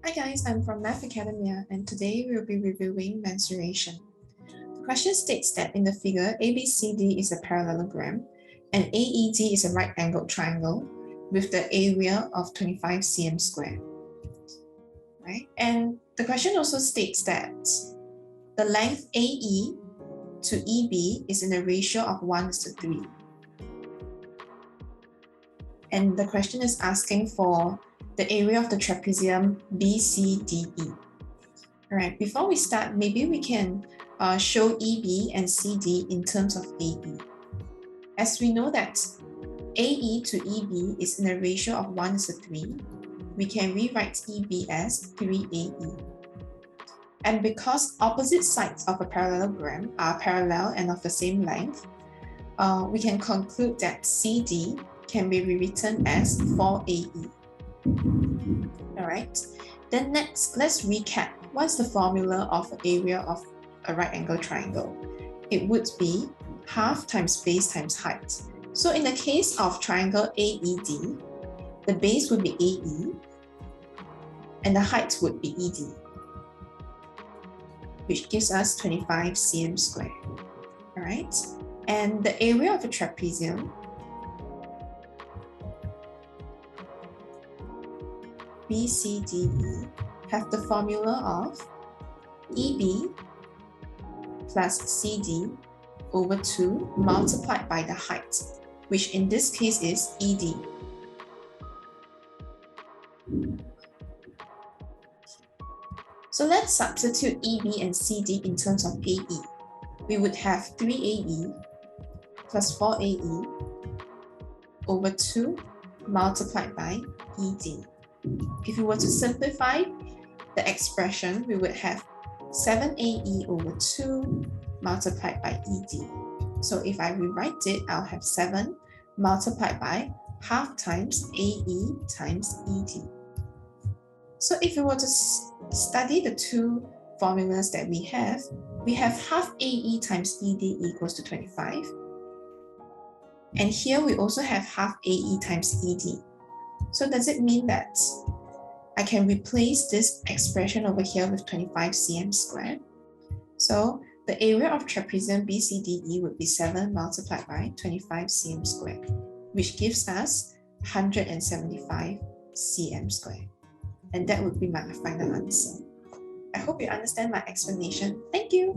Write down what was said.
Hi guys, I'm from Math Academia and today we'll be reviewing mensuration. The question states that in the figure, ABCD is a parallelogram and AED is a right-angled triangle with the area of 25 cm squared. Right? And the question also states that the length AE to EB is in a ratio of 1:3. And the question is asking for the area of the trapezium BCDE. All right, before we start, maybe we can show EB and CD in terms of AE. As we know that AE to EB is in a ratio of 1:3, we can rewrite EB as 3AE. And because opposite sides of a parallelogram are parallel and of the same length, we can conclude that CD can be rewritten as 4AE. All right, then next, let's recap. What's the formula of area of a right angle triangle? It would be half times base times height. So in the case of triangle AED, the base would be AE and the height would be ED, which gives us 25 cm squared. All right, and the area of a trapezium BCDE have the formula of EB plus CD over 2 multiplied by the height, which in this case is ED. So let's substitute EB and CD in terms of AE. We would have 3AE plus 4AE over 2 multiplied by ED. If we were to simplify the expression, we would have 7AE over 2 multiplied by ED. So if I rewrite it, I'll have 7 multiplied by half times AE times ED. So if we were to study the two formulas that we have half AE times ED equals to 25. And here we also have half AE times ED. So does it mean that I can replace this expression over here with 25 cm squared? So the area of trapezium BCDE would be 7 multiplied by 25 cm squared, which gives us 175 cm squared. And that would be my final answer. I hope you understand my explanation. Thank you.